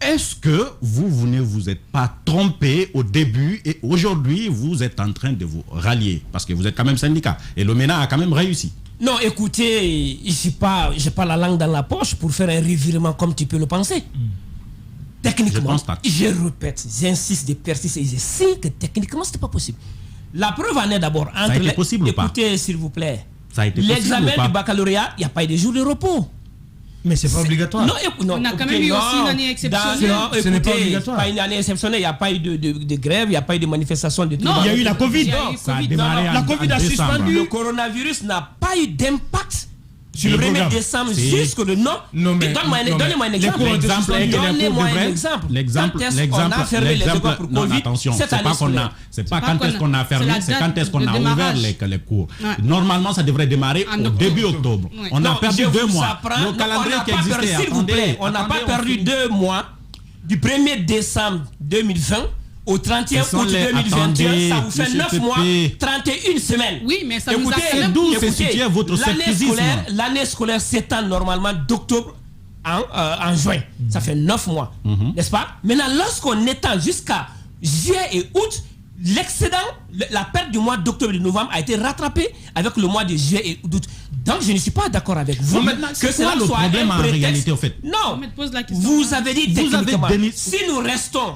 est-ce que vous ne vous êtes pas trompé au début et aujourd'hui, vous êtes en train de vous rallier? Parce que vous êtes quand même syndicat et le MENA a quand même réussi. Non, écoutez, j'ai pas la langue dans la poche pour faire un revirement comme tu peux le penser. Techniquement, je répète, j'insiste, je persiste et je sais que techniquement, ce n'est pas possible. La preuve en est d'abord entre... Ça a été possible ou pas? Écoutez, s'il vous plaît. Ça a été possible l'examen ou pas? du baccalauréat, il n'y a pas eu de jours de repos. Mais c'est pas obligatoire. Non, on a quand même eu aussi une année exceptionnelle. Ce n'est pas obligatoire. Pas une année exceptionnelle, il n'y a pas eu de grève, il n'y a pas eu de manifestation de tout. Non, il y a eu la Covid. Ça a démarré la Covid a suspendu. Le coronavirus n'a pas eu d'impact sur le 1er décembre jusqu'au non. Donnez-moi un exemple. Donnez-moi un exemple. L'exemple, attention, c'est pas quand est-ce qu'on a fermé, c'est quand est-ce qu'on a ouvert les cours. Normalement, ça devrait démarrer au début octobre. On a perdu 2 mois. Le calendrier qui existait, s'il vous plaît, on n'a pas perdu 2 mois du 1er décembre 2020 au 31 Ce sont août les- 2021, attendez, ça vous fait monsieur 9 mois, Pépé. 31 semaines. Oui, mais ça nous a Écoutez, quand même... d'où écoutez, se situe votre scepticisme. l'année scolaire s'étend normalement d'octobre en juin. Ça fait 9 mois, n'est-ce pas? Maintenant, lorsqu'on étend jusqu'à juillet et août, l'excédent, la perte du mois d'octobre et de novembre a été rattrapée avec le mois de juillet et d'août. Donc, je ne suis pas d'accord avec vous. Bon, maintenant, c'est cela quoi le soit problème un en prétexte. réalité, au fait? Non, Me pose la question. vous avez dit Vous avez techniquement. donné- Si nous restons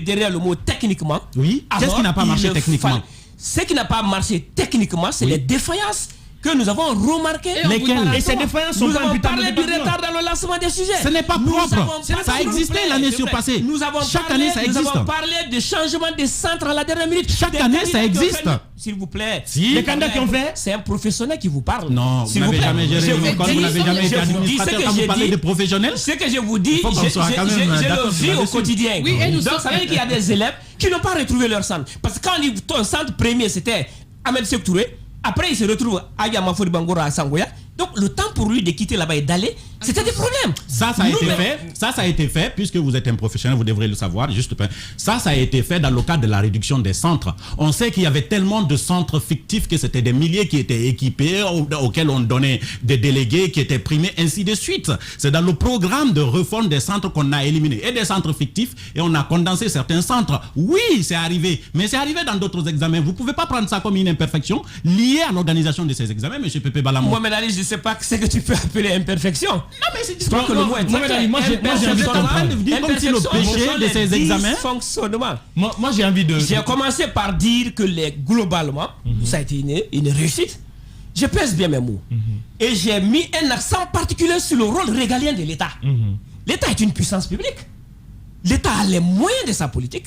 derrière le mot techniquement, Oui, qu'est-ce alors, qui n'a pas marché il techniquement? fallait- Ce qui n'a pas marché techniquement, c'est Oui. les défaillances que nous avons remarquées. Et on Lesquelles? vous parle Et ces de- défaillances sont Nous pas avons imputables parlé au du département. retard dans le lancement des sujets. Ce n'est pas Nous propre. avons Ça parlé- existait s'il vous l'année plaît, surpassée. Nous avons Chaque parlé, année, ça Nous existe. avons parlé de changement des centres à la dernière minute. Chaque Des année, candidats ça qui ont existe. fait- S'il vous plaît. Si. Les candidats qui ont fait. C'est un professionnel qui vous parle. Non, vous S'il n'avez plaît. jamais géré Je une vous école, dis- vous n'avez jamais je été vous dis administrateur. ce que Quand vous j'ai parlez dit. de professionnels, Ce que je vous dis, faut qu'on soit quand même je d'accord le vis au là-dessus. quotidien. Oui, et nous Donc, sommes- ça veut dire qu'il y a des élèves qui n'ont pas retrouvé leur centre. Parce que quand on dit ton centre premier, c'était Ahmed Sékou Touré, après il se retrouve à Yamafori Bangora à Sangoya. Donc, le temps pour lui de quitter là-bas et d'aller, c'était des problèmes. ça a Nous, été mais- fait. Ça a été fait, puisque vous êtes un professionnel, vous devrez le savoir. Juste, ça a été fait dans le cadre de la réduction des centres. On sait qu'il y avait tellement de centres fictifs que c'était des milliers qui étaient équipés, auxquels on donnait des délégués qui étaient primés, ainsi de suite. C'est dans le programme de réforme des centres qu'on a éliminé et des centres fictifs et on a condensé certains centres. Oui, c'est arrivé, mais c'est arrivé dans d'autres examens. Vous ne pouvez pas prendre ça comme une imperfection liée à l'organisation de ces examens, M. Pépé Balamou. Mohamed Ali, je ne sais pas ce que tu peux appeler imperfection. Non, mais c'est Je crois que le mot est très Mohamed Ali, moi, j'ai envie de imperfectionnement, comprendre. Vous dites comme si le imperfection, péché ce sont de les ces examens- dysfonctionnements. Moi, j'ai envie de. J'ai commencé par dire que globalement, ça a été une réussite. Je pèse bien mes mots. Et j'ai mis un accent particulier sur le rôle régalien de l'État. L'État est une puissance publique. L'État a les moyens de sa politique.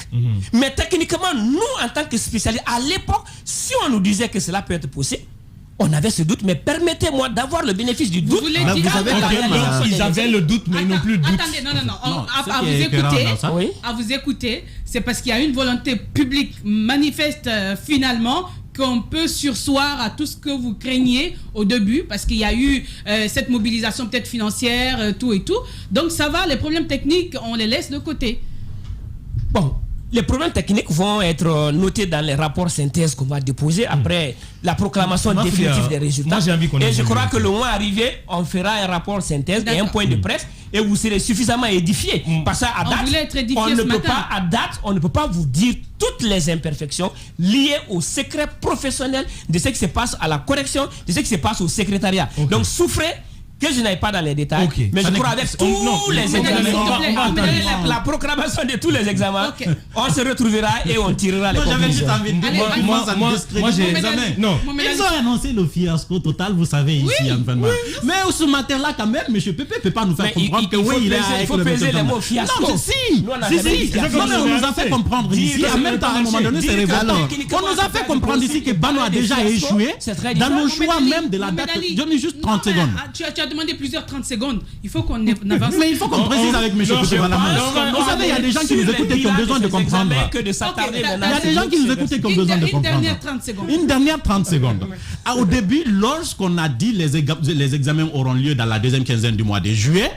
Mais techniquement, nous, en tant que spécialistes, à l'époque, si on nous disait que cela peut être possible, on avait ce doute. Mais permettez-moi d'avoir le bénéfice du doute. voulez Mais dire- vous avez Attends, quand même, attends, Ils avaient le doute, mais ils n'ont plus de doute. Attendez, non. Non, ce À qui vous est écœurant écouter, dans ça. Oui. à vous écouter, c'est parce qu'il y a une volonté publique manifeste finalement qu'on peut sursoir à tout ce que vous craignez au début, parce qu'il y a eu cette mobilisation peut-être financière, tout et tout. Donc ça va, les problèmes techniques, on les laisse de côté. Bon, les problèmes techniques vont être notés dans les rapports synthèse qu'on va déposer après la proclamation Moi, définitive des résultats. moi, j'ai envie qu'on et ait je une crois vérité. que le mois arrivé, on fera un rapport synthèse et un D'accord. point de presse et vous serez suffisamment édifiés. Parce qu'à On date, voulait être édifiés on ne ce peut matin. pas, à date, on ne peut pas vous dire toutes les imperfections liées au secret professionnel de ce qui se passe à la correction, de ce qui se passe au secrétariat. Ok. Donc souffrez que je n'aille pas dans les détails, Ok. mais Ça je crois n'est- avec on- tous non, les Mohamed Ali, examens, s'il te plaît, Mohamed Ali, la proclamation de tous les examens, Ok. on se retrouvera et on tirera les Moi, j'avais juste conclusions. envie de dire, Allez, moi, allez. moi, ça me Moi, discrédite moi, j'ai- les examens. Non. Mohamed Ils Ali, ont annoncé le fiasco total, vous savez, ici, en fin de mois. Mais ce matin-là, quand même, M. Pépé ne peut pas nous faire Mais comprendre que oui, il est avec il faut le peser les mots Non, fiasco. si, Nous, on a si, jamais si. dit fiasco. Non, mais on nous a fait comprendre Dis ici, que en ça même ne temps, à un pas moment donné, marcher. c'est Dis que révoltant. techniquement, On nous a ça fait fait comprendre possible ici que de Bano a parler de déjà fiasco. échoué C'est très dans différent. le choix Mohamed Ali, même de la Mohamed date. Ali. Donne-lui juste Non, 30 mais, secondes. tu as demandé plusieurs 30 secondes. Il faut qu'on avance. Mais il faut qu'on précise avec M. non, Pépé je Balamou. pense Vous savez, il y a des gens qui nous écoutent et qui ont besoin de comprendre. Que de s'attarder Ok, maintenant Il y a sur des gens notre qui nous sujet. écoutent et qui ont besoin de Une comprendre. dernière 30 secondes. Une dernière 30 secondes. Ah, au début, lorsqu'on a dit les examens auront lieu dans la deuxième quinzaine du mois de juillet,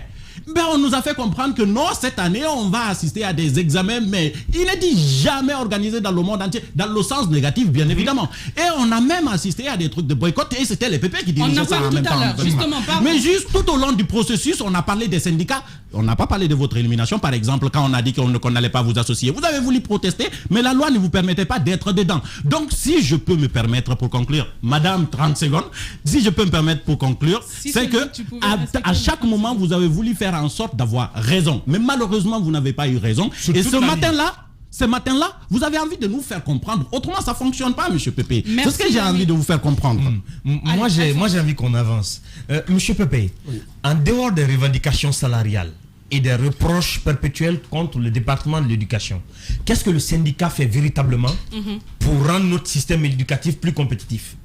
ben on nous a fait comprendre que non, cette année, on va assister à des examens, mais il n'est dit jamais organisé dans le monde entier, dans le sens négatif, bien évidemment. Et on a même assisté à des trucs de boycott, et c'était les PP qui On en dirigeaient ça parle en tout même à temps. l'heure, justement, pardon. Mais juste tout au long du processus, on a parlé des syndicats. On n'a pas parlé de votre élimination, par exemple, quand on a dit qu'on n'allait pas vous associer. Vous avez voulu protester, mais la loi ne vous permettait pas d'être dedans. Donc, si je peux me permettre pour conclure, Madame, 30 secondes, si je peux me permettre pour conclure, Si c'est seulement que tu pouvais rester à comme chaque 30 moment, vous avez voulu faire en sorte d'avoir raison. Mais malheureusement, vous n'avez pas eu raison. Sur Et toute ce la matin-là, vous avez envie de nous faire comprendre. Autrement, ça ne fonctionne pas, M. Pépé. C'est Merci, ce que j'ai Jérémy. envie de vous faire comprendre. Moi, j'ai envie qu'on avance. Monsieur Pépé, en dehors des revendications salariales et des reproches perpétuels contre le département de l'éducation, qu'est-ce que le syndicat fait véritablement pour rendre notre système éducatif plus compétitif?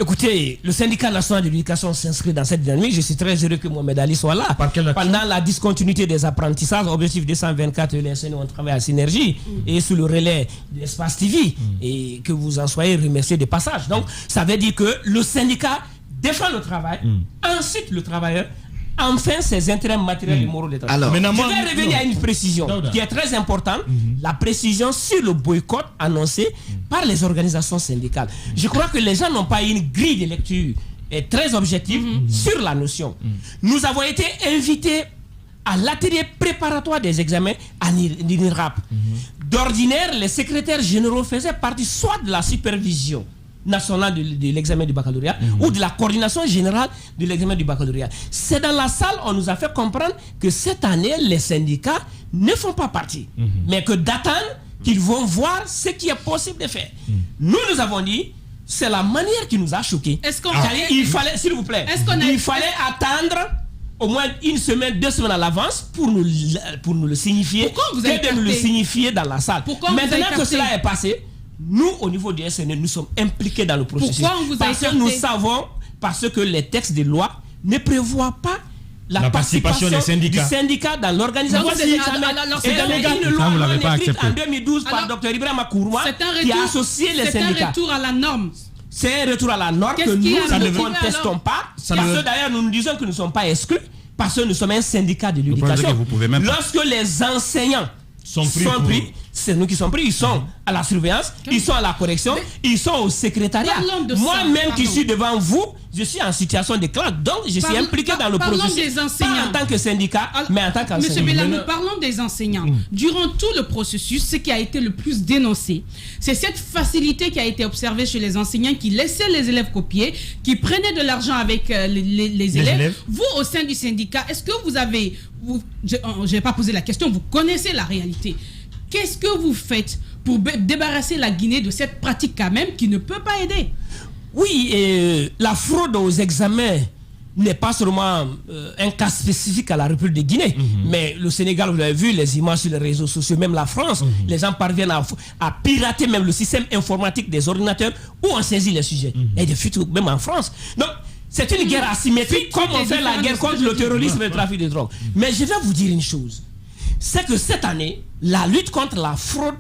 Écoutez, le syndicat national de l'éducation s'inscrit dans cette dynamique. Je suis très heureux que Mohamed Ali soit là. Par quelle action? Pendant la discontinuité des apprentissages, objectif 224, les enseignants ont travaillé à Synergie et sous le relais de l'Espace TV. Et que vous en soyez remerciés de passage. Donc, ça veut dire que le syndicat défend le travail, incite le travailleur, enfin ses intérêts matériels et moraux des travailleurs. Alors, Je vais revenir à une précision qui est très importante, la précision sur le boycott annoncé par les organisations syndicales. Je crois que les gens n'ont pas une grille de lecture très objective sur la notion. Nous avons été invités à l'atelier préparatoire des examens à l'INRAP. D'ordinaire, les secrétaires généraux faisaient partie soit de la supervision nationale de l'examen du baccalauréat ou de la coordination générale de l'examen du baccalauréat. C'est dans la salle, on nous a fait comprendre que cette année, les syndicats ne font pas partie, mais que d'attendre qu'ils vont voir ce qui est possible de faire. Nous avons dit, c'est la manière qui nous a choqués. Il fallait, s'il vous plaît, il fallait attendre au moins une semaine, 2 semaines à l'avance pour nous le signifier, que de nous le signifier dans la salle. Maintenant que cela est passé, nous, au niveau du SNE, nous sommes impliqués dans le processus. Pourquoi on vous a parce que nous savons, parce que les textes de loi ne prévoient pas la participation des syndicats. du syndicat dans l'organisation des examens. C'est une loi écrite en 2012 par Dr Ibrahima Kouroua qui a associé les syndicats. C'est un retour à la norme. C'est un retour à la norme que nous ne contestons pas. Parce que d'ailleurs, nous disons que nous ne sommes pas exclus. Parce que nous sommes un syndicat de l'éducation. Lorsque les enseignants sont pris, c'est nous qui sommes pris. Ils sont à la surveillance, ils sont à la correction, ils sont au secrétariat. Moi-même qui suis devant vous, je suis en situation de classe, donc je suis impliqué dans le processus. Pas en tant que syndicat, mais en tant qu'enseignant. Monsieur Bella, nous parlons des enseignants. Durant tout le processus, ce qui a été le plus dénoncé, c'est cette facilité qui a été observée chez les enseignants qui laissaient les élèves copier, qui prenaient de l'argent avec les élèves. Vous, au sein du syndicat, est-ce que vous avez... je n'ai pas posé la question, vous connaissez la réalité. Qu'est-ce que vous faites pour débarrasser la Guinée de cette pratique quand même qui ne peut pas aider? Oui, la fraude aux examens n'est pas seulement un cas spécifique à la République de Guinée, mais le Sénégal, vous l'avez vu, les images sur les réseaux sociaux, même la France, les gens parviennent à pirater même le système informatique des ordinateurs où on saisit les sujets. Et de fuite, même en France. Donc, c'est une guerre asymétrique comme on fait la guerre contre le terrorisme et le trafic de drogue. Mais je vais vous dire une chose, c'est que cette année, la lutte contre la fraude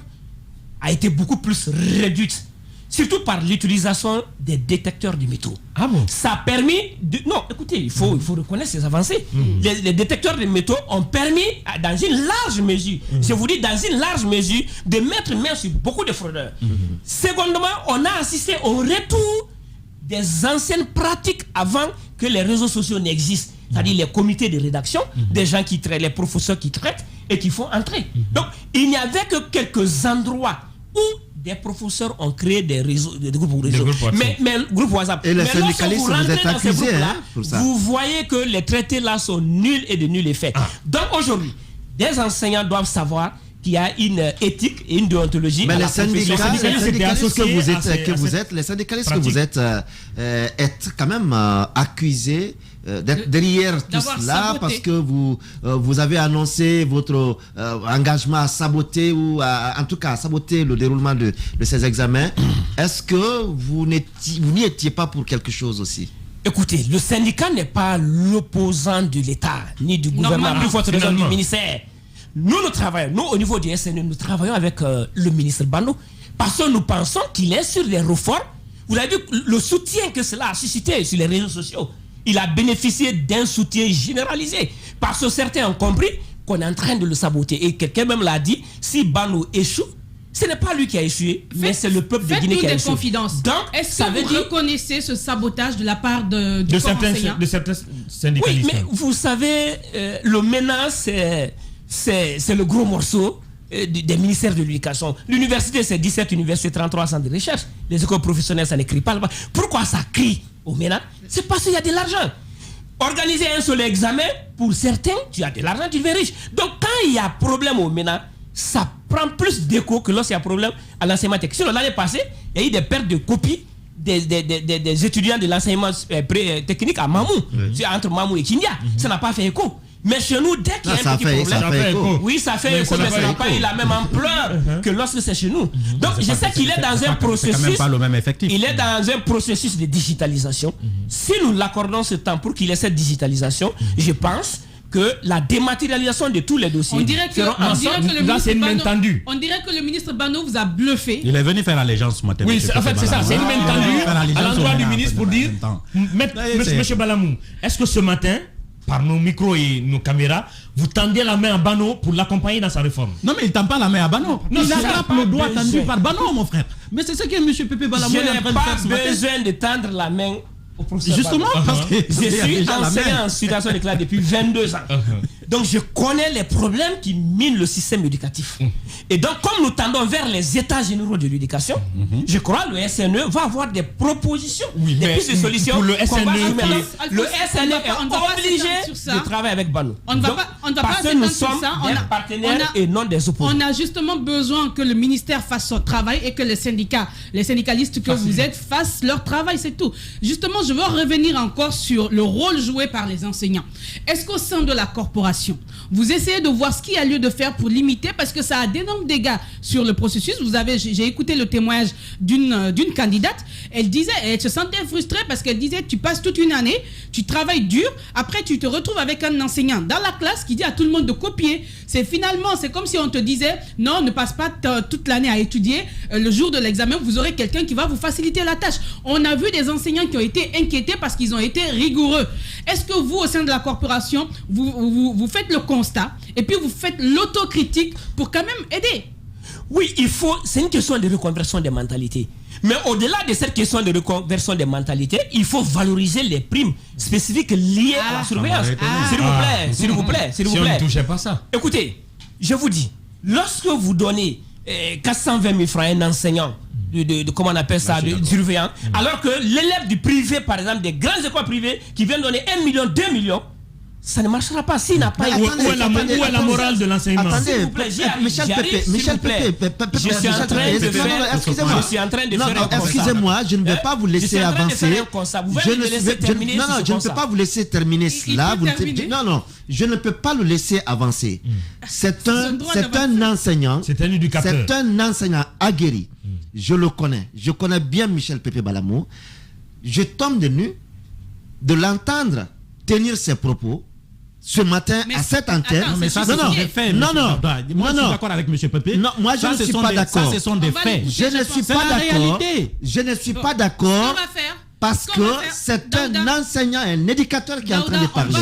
a été beaucoup plus réduite. Surtout par l'utilisation des détecteurs de métaux. Ah bon? Ça a permis de... Non, écoutez, il faut reconnaître ces avancées. Les détecteurs de métaux ont permis, dans une large mesure, je vous dis, dans une large mesure, de mettre main sur beaucoup de fraudeurs. Secondement, on a assisté au retour des anciennes pratiques avant que les réseaux sociaux n'existent. C'est-à-dire les comités de rédaction, des gens qui traitent, les professeurs qui traitent et qui font entrer. Donc, il n'y avait que quelques endroits où des professeurs ont créé des réseaux, des groupes WhatsApp. Mais groupes WhatsApp. Et les syndicalistes, vous êtes accusés pour ça. Vous voyez que les traités là sont nuls et de nul effet. Donc aujourd'hui, des enseignants doivent savoir qu'il y a une éthique et une déontologie. Mais à les la profession. syndicalistes que vous êtes êtes quand même accusés d'être derrière tout cela parce que vous avez annoncé votre engagement à saboter ou en tout cas à saboter le déroulement de ces examens. Est-ce que vous n'y étiez pas pour quelque chose aussi? Écoutez, le syndicat n'est pas l'opposant de l'État ni du gouvernement, plus forte raison du ministère. Nous travaillons, nous au niveau du SNE, nous travaillons avec le ministre Bano parce que nous pensons qu'il est sur les réformes. Vous avez vu le soutien que cela a suscité sur les réseaux sociaux. Il a bénéficié d'un soutien généralisé parce que certains ont compris qu'on est en train de le saboter. Et quelqu'un même l'a dit, si Bano échoue, ce n'est pas lui qui a échoué, mais c'est le peuple de Guinée qui a échoué. Donc, est-ce que vous reconnaissez ce sabotage de la part de certains syndicalistes? Oui, mais vous savez, le MENA, c'est le gros morceau des ministères de l'éducation. L'université, c'est 17 universités, 33 centres de recherche. Les écoles professionnelles, ça n'écrit pas. Pourquoi ça crie au MENA? C'est parce qu'il y a de l'argent. Organiser un seul examen, pour certains, tu as de l'argent, tu deviens riche. Donc, quand il y a problème au MENA, ça prend plus d'écho que lorsqu'il y a problème à l'enseignement technique. L'année passée, il y a eu des pertes de copies des étudiants de l'enseignement technique à Mamou, entre Mamou et Kindia. Ça n'a pas fait écho. Mais chez nous, dès qu'il y a un petit problème, ça fait écho. Oui, ça fait écho, mais ça n'a pas eu la même ampleur que lorsque c'est chez nous. Donc, je sais qu'il est dans un processus. Il est dans un processus de digitalisation. Si nous l'accordons ce temps pour qu'il ait cette digitalisation, je pense que la dématérialisation de tous les dossiers. On dirait que le ministre Bano vous a bluffé. Il est venu faire allégeance ce matin. Oui, en fait, c'est ça. C'est une main tendue à l'endroit du ministre pour dire Monsieur Balamou, est-ce que ce matin, par nos micros et nos caméras, vous tendez la main à Bano pour l'accompagner dans sa réforme. Non, mais il ne tend pas la main à Bano. Non, Il c'est ça. attrape le doigt tendu par Bano, mon frère. Mais c'est ce que M. Pépé Balamou est en Je n'ai train de pas faire ce matin. besoin de tendre la main au professeur Justement, Bano. parce que Je il y a suis déjà la enseignant main. en situation de classe depuis 22 ans. Donc je connais les problèmes qui minent le système éducatif. Et donc comme nous tendons vers les états généraux de l'éducation, je crois que le SNE va avoir des propositions, des mais pistes de solutions. pour le qu'on va SNE soumettre. qui- Le on SNE ne va pas est obligé s'étendre sur ça. de travailler avec Bano. On ne va Donc, pas parce que s'étendre nous sur sommes ça. des partenaires et non des opposants. On a justement besoin que le ministère fasse son travail et que les syndicalistes que vous êtes fassent leur travail, c'est tout. Justement, je veux revenir encore sur le rôle joué par les enseignants. Est-ce qu'au sein de la corporation, vous essayez de voir ce qu'il y a lieu de faire pour limiter, parce que ça a d'énormes dégâts sur le processus. J'ai écouté le témoignage d'une candidate. Elle se sentait frustrée parce qu'elle disait, tu passes toute une année, tu travailles dur, après tu te retrouves avec un enseignant dans la classe qui dit à tout le monde de copier. C'est comme si on te disait, non, ne passe pas toute l'année à étudier. Le jour de l'examen, vous aurez quelqu'un qui va vous faciliter la tâche. On a vu des enseignants qui ont été inquiétés parce qu'ils ont été rigoureux. Est-ce que vous, au sein de la corporation, vous faites le constat et puis vous faites l'autocritique pour quand même aider? Oui, c'est une question de reconversion des mentalités. Mais au-delà de cette question de reconversion des mentalités, il faut valoriser les primes spécifiques liées à la surveillance. S'il vous plaît. Si on ne touchait pas ça. Écoutez, je vous dis, lorsque vous donnez 420 000 francs à un enseignant, comment on appelle ça, de surveillant, alors que l'élève du privé, par exemple, des grandes écoles privées, qui vient donner 1 million, 2 millions, ça ne marchera pas s'il n'a pas... Où est la morale de l'enseignement? Attendez, S'il vous plaît, Michel Pépé, je suis en train de faire... excusez-moi. Je suis en train de Non, faire un constat. excusez-moi, je ne vais pas vous laisser avancer. Vous allez me laisser terminer Non, je ne peux pas vous laisser terminer cela. peut terminer. Non, je ne peux pas le laisser avancer. C'est un enseignant. C'est un éducateur. C'est un enseignant aguerri. Je le connais. Je connais bien Michel Pépé Balamou. Je tombe de nu de l'entendre tenir ses propos ce matin à cette antenne. attends, Non, mais ça, ce sont des faits. Non, monsieur non. Papa. Moi, je suis d'accord avec M. Pépé. Non, moi, je Ça, ne ce suis sont pas des- d'accord. Ça, ce sont des On va faits. les- Je ne suis C'est pas la d'accord. réalité. Je ne suis pas Ce d'accord qu'on va faire, parce que c'est un enseignant, un éducateur qui est en train de parler.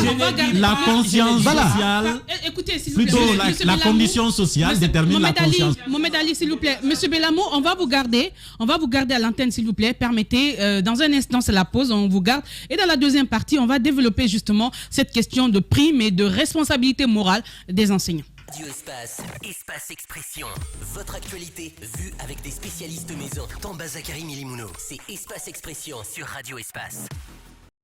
La conscience Voilà. sociale, Écoutez, s'il vous plaît. plutôt Monsieur la Belamou, condition sociale Monsieur- détermine la Mohamed Ali, conscience. Mohamed Ali, s'il vous plaît. Monsieur Belamou, on va vous garder à l'antenne, s'il vous plaît. Permettez, dans un instant, c'est la pause, on vous garde. Et dans la deuxième partie, on va développer justement cette question de prime et de responsabilité morale des enseignants. Radio Espace Expression. Votre actualité vue avec des spécialistes maison. Tamba Zakari Milimouno. C'est Espace Expression sur Radio Espace.